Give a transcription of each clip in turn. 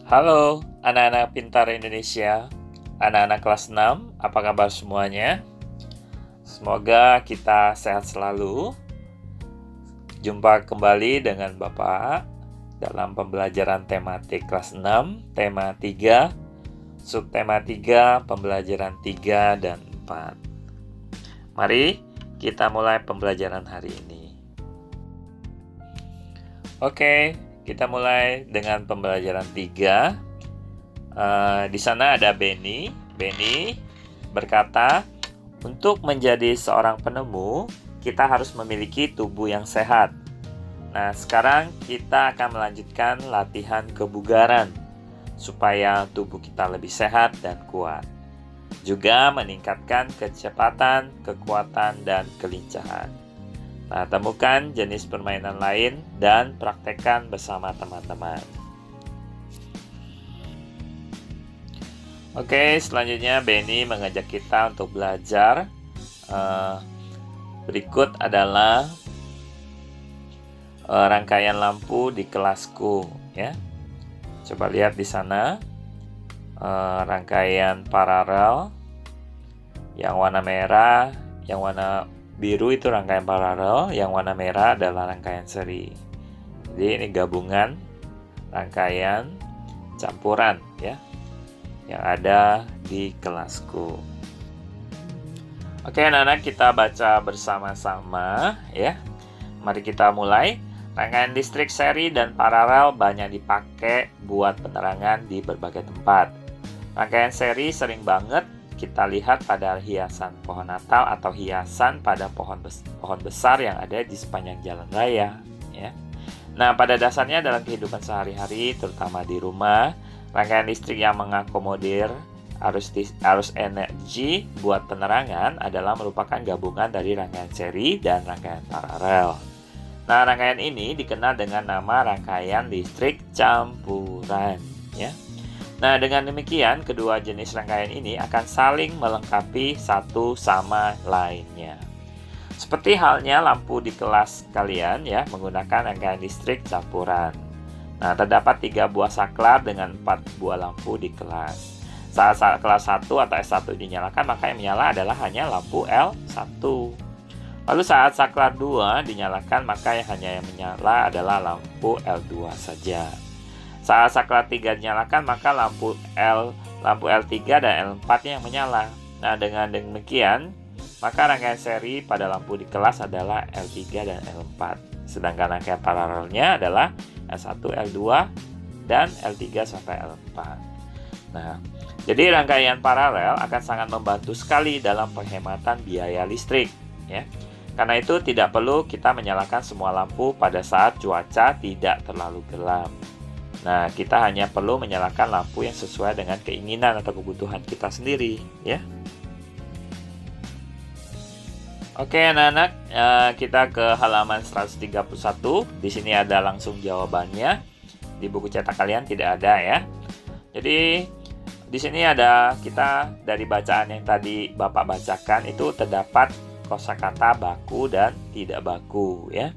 Halo anak-anak pintar Indonesia, anak-anak kelas 6, apa kabar semuanya? Semoga kita sehat selalu. Jumpa kembali dengan Bapak dalam pembelajaran tematik kelas 6, tema 3, subtema 3, pembelajaran 3 dan 4. Mari kita mulai pembelajaran hari ini. Oke. Kita mulai dengan pembelajaran 3. Di sana ada Benny. Benny berkata, untuk menjadi seorang penemu, kita harus memiliki tubuh yang sehat. Nah, sekarang kita akan melanjutkan latihan kebugaran supaya tubuh kita lebih sehat dan kuat. Juga meningkatkan kecepatan, kekuatan, dan kelincahan. Nah, temukan jenis permainan lain dan praktekkan bersama teman-teman. Oke, selanjutnya Benny mengajak kita untuk belajar. Berikut adalah rangkaian lampu di kelasku, ya. Coba lihat di sana, rangkaian paralel, yang warna merah, yang warna biru itu rangkaian paralel, yang warna merah adalah rangkaian seri. Jadi ini gabungan rangkaian campuran, ya, yang ada di kelasku. Oke anak-anak, kita baca bersama-sama, ya. Mari kita mulai. Rangkaian listrik seri dan paralel banyak dipakai buat penerangan di berbagai tempat. Rangkaian seri sering banget kita lihat pada hiasan pohon Natal atau hiasan pada pohon besar yang ada di sepanjang jalan raya, ya. Nah, pada dasarnya dalam kehidupan sehari-hari, terutama di rumah, rangkaian listrik yang mengakomodir arus energi buat penerangan adalah merupakan gabungan dari rangkaian seri dan rangkaian paralel. Nah, rangkaian ini dikenal dengan nama rangkaian listrik campuran, ya. Nah, dengan demikian, kedua jenis rangkaian ini akan saling melengkapi satu sama lainnya. Seperti halnya lampu di kelas kalian, ya, menggunakan rangkaian listrik campuran. Nah, terdapat 3 buah saklar dengan 4 buah lampu di kelas. Saat kelas 1 atau S1 dinyalakan, maka yang menyala adalah hanya lampu L1. Lalu saat saklar 2 dinyalakan, maka yang menyala adalah lampu L2 saja. Saat saklar 3 dinyalakan, maka lampu L3 dan L4 yang menyala. Nah, dengan demikian, maka rangkaian seri pada lampu di kelas adalah L3 dan L4. Sedangkan rangkaian paralelnya adalah L1, L2, dan L3 sampai L4. Nah, jadi rangkaian paralel akan sangat membantu sekali dalam penghematan biaya listrik, ya. Karena itu tidak perlu kita menyalakan semua lampu pada saat cuaca tidak terlalu gelap. Nah, kita hanya perlu menyalakan lampu yang sesuai dengan keinginan atau kebutuhan kita sendiri, ya. Oke, anak-anak, kita ke halaman 131. Di sini ada langsung jawabannya. Di buku cetak kalian tidak ada, ya. Jadi, di sini ada kita dari bacaan yang tadi Bapak bacakan itu terdapat kosakata baku dan tidak baku, ya.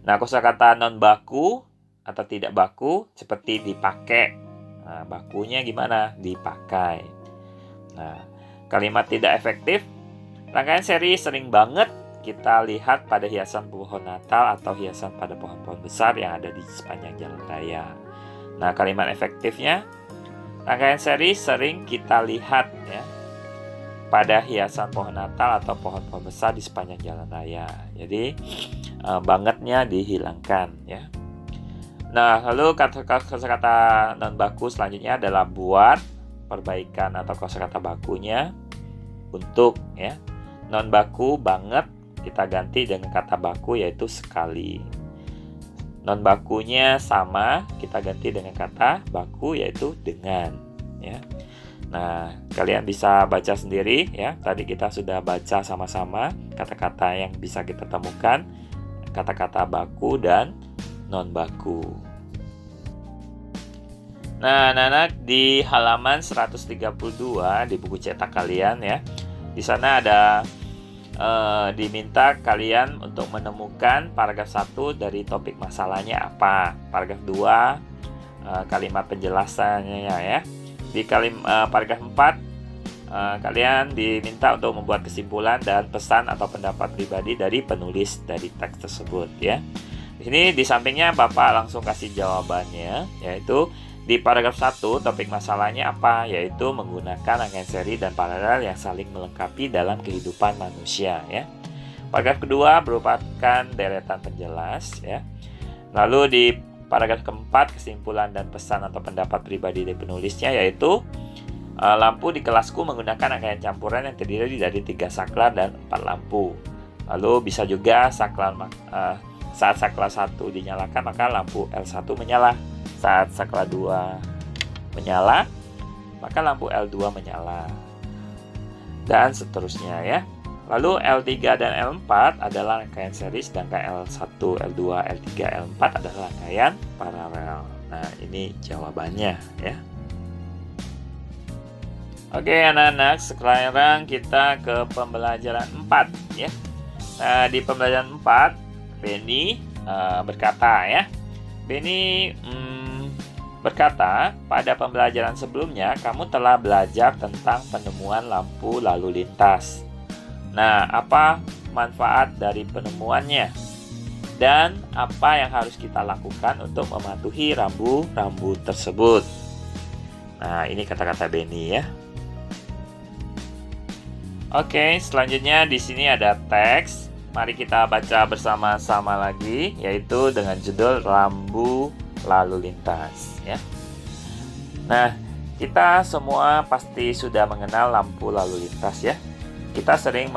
Nah, kosakata non baku atau tidak baku seperti dipakai. Nah, bakunya gimana? Dipakai. Nah, kalimat tidak efektif, rangkaian seri sering banget kita lihat pada hiasan pohon Natal atau hiasan pada pohon-pohon besar yang ada di sepanjang jalan raya. Nah, kalimat efektifnya, rangkaian seri sering kita lihat, ya, pada hiasan pohon Natal atau pohon-pohon besar di sepanjang jalan raya. Jadi, bangetnya dihilangkan, ya. Nah, lalu kosakata non baku selanjutnya adalah buat perbaikan atau kosakata bakunya untuk, ya. Non baku banget kita ganti dengan kata baku yaitu sekali. Non bakunya sama, kita ganti dengan kata baku, yaitu dengan, ya. Nah, kalian bisa baca sendiri ya. Tadi kita sudah baca sama-sama kata-kata yang bisa kita temukan, kata-kata baku dan non baku. Nah, anak-anak, di halaman 132 di buku cetak kalian ya. Di sana ada diminta kalian untuk menemukan paragraf 1 dari topik masalahnya apa. Paragraf 2 kalimat penjelasannya ya. Di paragraf 4 kalian diminta untuk membuat kesimpulan dan pesan atau pendapat pribadi dari penulis dari teks tersebut ya. Di sini di sampingnya Bapak langsung kasih jawabannya, yaitu di paragraf 1 topik masalahnya apa, yaitu menggunakan rangkaian seri dan paralel yang saling melengkapi dalam kehidupan manusia ya. Paragraf kedua merupakan deretan penjelas ya. Lalu di paragraf keempat kesimpulan dan pesan atau pendapat pribadi dari penulisnya, yaitu lampu di kelasku menggunakan rangkaian campuran yang terdiri dari 3 saklar dan 4 lampu. Lalu bisa juga saat saklar 1 dinyalakan maka lampu L1 menyala. Saat saklar 2 menyala, maka lampu L2 menyala. Dan seterusnya ya. Lalu L3 dan L4 adalah rangkaian seri, sedangkan L1, L2, L3, L4 adalah rangkaian paralel. Nah, ini jawabannya ya. Oke anak-anak, sekarang kita ke pembelajaran 4 ya. Nah, di pembelajaran 4, Benny berkata ya. Benny berkata, pada pembelajaran sebelumnya kamu telah belajar tentang penemuan lampu lalu lintas. Nah, apa manfaat dari penemuannya? Dan apa yang harus kita lakukan untuk mematuhi rambu-rambu tersebut? Nah, ini kata-kata Benny ya. Oke, selanjutnya di sini ada teks. Mari kita baca bersama-sama lagi, yaitu dengan judul Rambu Lalu Lintas ya. Nah, kita semua pasti sudah mengenal lampu lalu lintas ya. Kita sering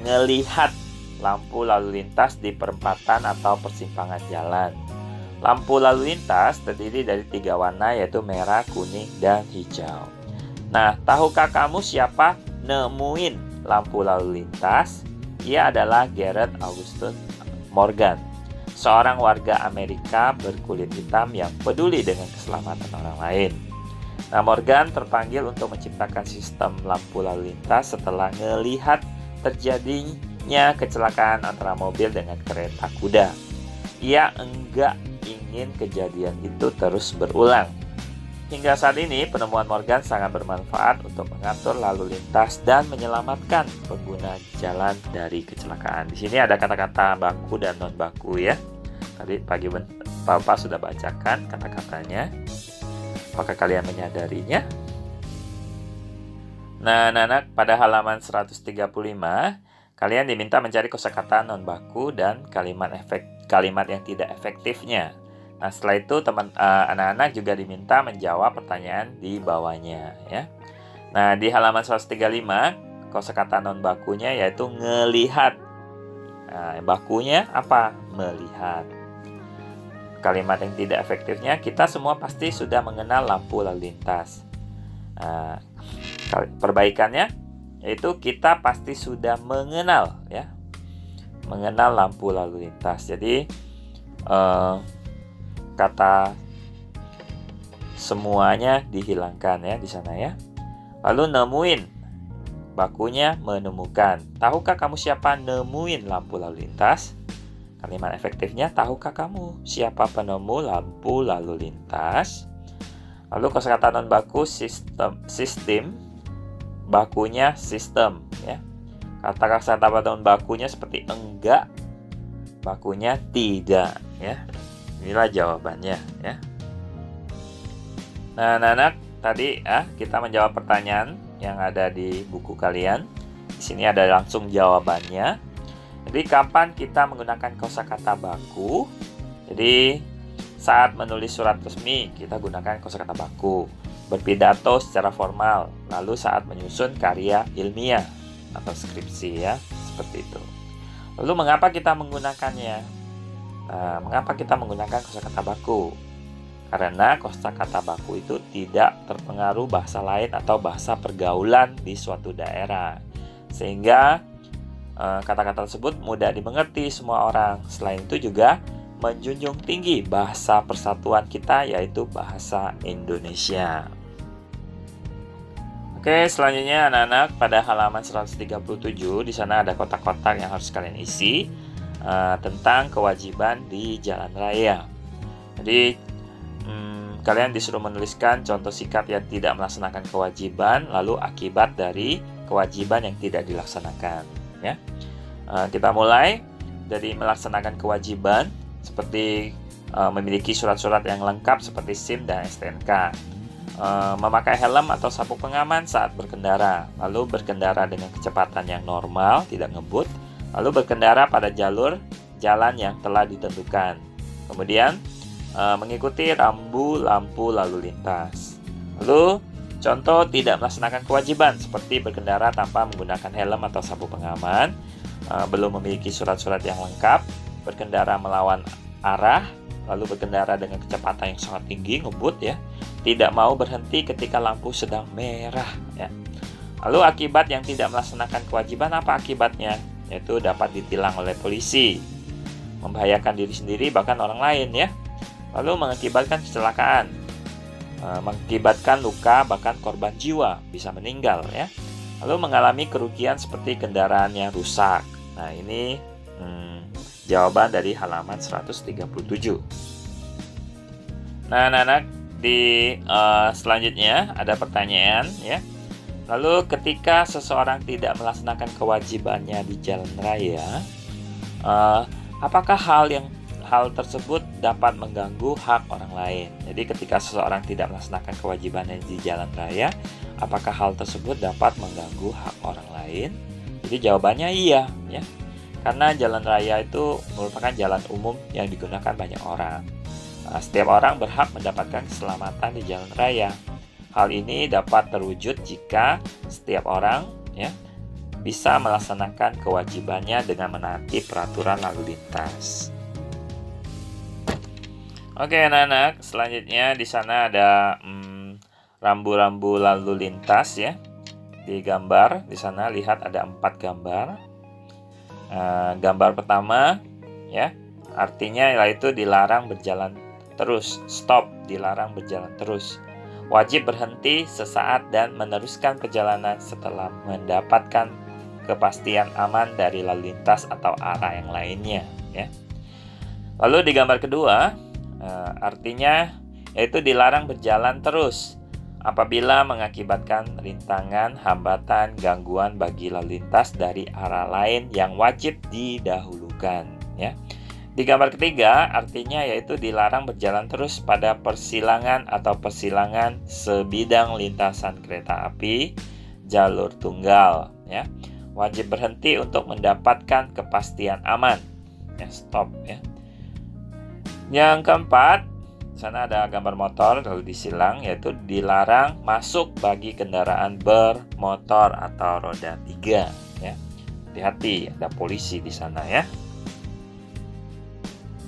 melihat lampu lalu lintas di perempatan atau persimpangan jalan. Lampu lalu lintas terdiri dari 3 warna, yaitu merah, kuning, dan hijau. Nah, tahukah kamu siapa nemuin lampu lalu lintas? Ia adalah Garrett Augustus Morgan, seorang warga Amerika berkulit hitam yang peduli dengan keselamatan orang lain. Nah, Morgan terpanggil untuk menciptakan sistem lampu lalu lintas setelah melihat terjadinya kecelakaan antara mobil dengan kereta kuda. Ia enggak ingin kejadian itu terus berulang. Hingga saat ini, penemuan Morgan sangat bermanfaat untuk mengatur lalu lintas dan menyelamatkan pengguna jalan dari kecelakaan. Di sini ada kata-kata baku dan non baku ya. Tadi pagi Bapak sudah bacakan kata-katanya. Apakah kalian menyadarinya? Nah, anak-anak, pada halaman 135, kalian diminta mencari kosakata non baku dan kalimat yang tidak efektifnya. Nah, setelah itu anak-anak juga diminta menjawab pertanyaan di bawahnya ya. Nah, di halaman 135, kosakata non bakunya yaitu ngelihat. Nah, bakunya apa? Melihat. Kalimat yang tidak efektifnya, kita semua pasti sudah mengenal lampu lalu lintas. Nah, perbaikannya yaitu kita pasti sudah mengenal ya. Mengenal lampu lalu lintas. Jadi kata semuanya dihilangkan ya di sana ya. Lalu nemuin, bakunya menemukan. Tahukah kamu siapa nemuin lampu lalu lintas? Kalimat efektifnya, tahukah kamu siapa penemu lampu lalu lintas? Lalu kosakata non baku sistem, bakunya sistem ya. Kata-kata non bakunya seperti enggak, bakunya tidak ya. Inilah jawabannya ya. Nah, anak-anak, tadi kita menjawab pertanyaan yang ada di buku kalian. Di sini ada langsung jawabannya. Jadi, kapan kita menggunakan kosakata baku? Jadi, saat menulis surat resmi, kita gunakan kosakata baku. Berpidato secara formal, lalu saat menyusun karya ilmiah atau skripsi ya, seperti itu. Lalu mengapa kita menggunakannya? Nah, mengapa kita menggunakan kosakata baku? Karena kosakata baku itu tidak terpengaruh bahasa lain atau bahasa pergaulan di suatu daerah, sehingga kata-kata tersebut mudah dimengerti semua orang. Selain itu juga menjunjung tinggi bahasa persatuan kita, yaitu bahasa Indonesia. Oke, selanjutnya anak-anak, pada halaman 137 di sana ada kotak-kotak yang harus kalian isi tentang kewajiban di jalan raya. Jadi kalian disuruh menuliskan contoh sikap yang tidak melaksanakan kewajiban, lalu akibat dari kewajiban yang tidak dilaksanakan. Ya, kita mulai dari melaksanakan kewajiban seperti memiliki surat-surat yang lengkap seperti SIM dan STNK. Memakai helm atau sabuk pengaman saat berkendara, lalu berkendara dengan kecepatan yang normal, tidak ngebut, lalu berkendara pada jalur jalan yang telah ditentukan. Kemudian mengikuti rambu lampu lalu lintas. Lalu contoh tidak melaksanakan kewajiban seperti berkendara tanpa menggunakan helm atau sabuk pengaman, belum memiliki surat-surat yang lengkap, berkendara melawan arah, lalu berkendara dengan kecepatan yang sangat tinggi, ngebut ya, tidak mau berhenti ketika lampu sedang merah ya. Lalu akibat yang tidak melaksanakan kewajiban, apa akibatnya? Yaitu dapat ditilang oleh polisi, membahayakan diri sendiri bahkan orang lain ya. Lalu mengakibatkan kecelakaan, mengakibatkan luka bahkan korban jiwa, bisa meninggal ya. Lalu mengalami kerugian seperti kendaraan yang rusak. Nah, ini jawaban dari halaman 137. Nah, anak-anak, di selanjutnya ada pertanyaan ya. Lalu ketika seseorang tidak melaksanakan kewajibannya di jalan raya, apakah hal tersebut dapat mengganggu hak orang lain? Jadi ketika seseorang tidak melaksanakan kewajibannya di jalan raya, apakah hal tersebut dapat mengganggu hak orang lain? Jadi jawabannya iya ya. Karena jalan raya itu merupakan jalan umum yang digunakan banyak orang. Nah, setiap orang berhak mendapatkan keselamatan di jalan raya. Hal ini dapat terwujud jika setiap orang ya bisa melaksanakan kewajibannya dengan menaati peraturan lalu lintas. Oke, anak-anak, selanjutnya di sana ada rambu-rambu lalu lintas ya. Di gambar di sana lihat ada 4 gambar. Gambar pertama ya, artinya yaitu dilarang berjalan terus, stop, dilarang berjalan terus. Wajib berhenti sesaat dan meneruskan perjalanan setelah mendapatkan kepastian aman dari lalu lintas atau arah yang lainnya ya. Lalu di gambar kedua, artinya yaitu dilarang berjalan terus apabila mengakibatkan rintangan, hambatan, gangguan bagi lalu lintas dari arah lain yang wajib didahulukan ya. Di gambar ketiga, artinya yaitu dilarang berjalan terus pada persilangan atau persilangan sebidang lintasan kereta api jalur tunggal ya. Wajib berhenti untuk mendapatkan kepastian aman ya, stop ya. Yang keempat, di sana ada gambar motor lalu disilang, yaitu dilarang masuk bagi kendaraan bermotor atau roda 3 ya. Hati-hati, ada polisi di sana ya.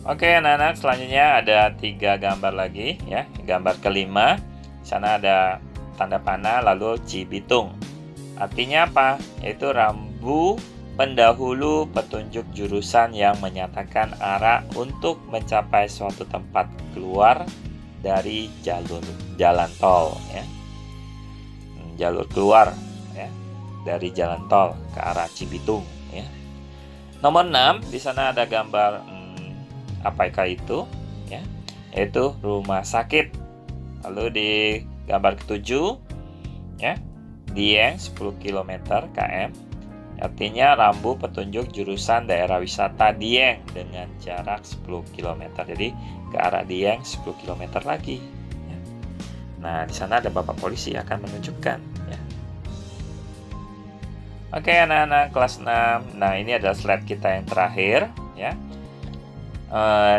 Oke, anak-anak, selanjutnya ada 3 gambar lagi ya. Gambar kelima, di sana ada tanda panah lalu Cibitung. Artinya apa? Yaitu rambu pendahulu petunjuk jurusan yang menyatakan arah untuk mencapai suatu tempat keluar dari jalan tol ya. Jalur keluar ya dari jalan tol ke arah Cibitung ya. Nomor 6, di sana ada gambar apakah itu ya, yaitu rumah sakit. Lalu di gambar ketujuh ya, Dieng 10 km km, artinya rambu petunjuk jurusan daerah wisata Dieng dengan jarak 10 km. Jadi ke arah Dieng 10 km lagi ya. Nah, di sana ada Bapak polisi akan menunjukkan ya. Oke, anak-anak kelas 6. Nah, ini adalah slide kita yang terakhir ya.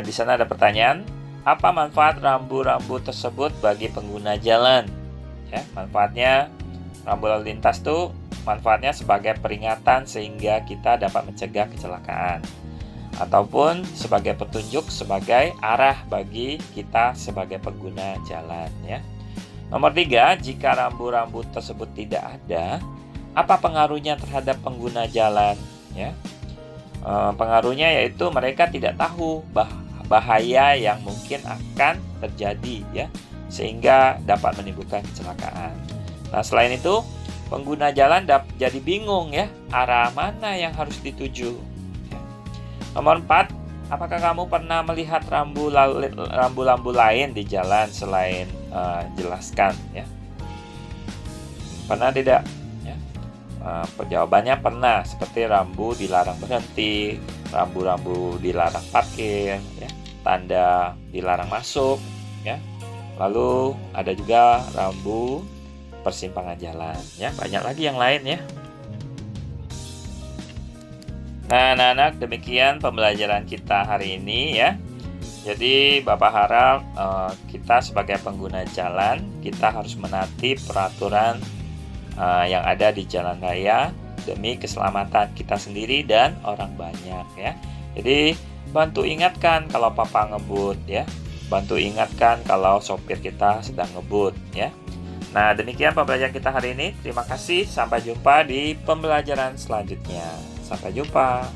Di sana ada pertanyaan, apa manfaat rambu-rambu tersebut bagi pengguna jalan? Ya, manfaatnya rambu lalu lintas tuh manfaatnya sebagai peringatan sehingga kita dapat mencegah kecelakaan. ataupun sebagai petunjuk, sebagai arah bagi kita sebagai pengguna jalan ya. Nomor 3, jika rambu-rambu tersebut tidak ada, apa pengaruhnya terhadap pengguna jalan ya? Pengaruhnya yaitu mereka tidak tahu bahaya yang mungkin akan terjadi ya, sehingga dapat menimbulkan kecelakaan. Nah, selain itu, pengguna jalan jadi bingung ya, arah mana yang harus dituju. Nomor 4, apakah kamu pernah melihat rambu-rambu lain di jalan selain jelaskan ya? Pernah tidak? Ya. Jawabannya pernah, seperti rambu dilarang berhenti, rambu-rambu dilarang parkir, ya, tanda dilarang masuk, ya. Lalu ada juga rambu persimpangan jalan, ya. Banyak lagi yang lain ya. Nah, anak-anak, demikian pembelajaran kita hari ini ya. Jadi Bapak harap kita sebagai pengguna jalan, kita harus menaati peraturan yang ada di jalan raya demi keselamatan kita sendiri dan orang banyak ya. Jadi bantu ingatkan kalau papa ngebut ya. Bantu ingatkan kalau sopir kita sedang ngebut ya. Nah, demikian pembelajaran kita hari ini. Terima kasih, sampai jumpa di pembelajaran selanjutnya. Sampai jumpa.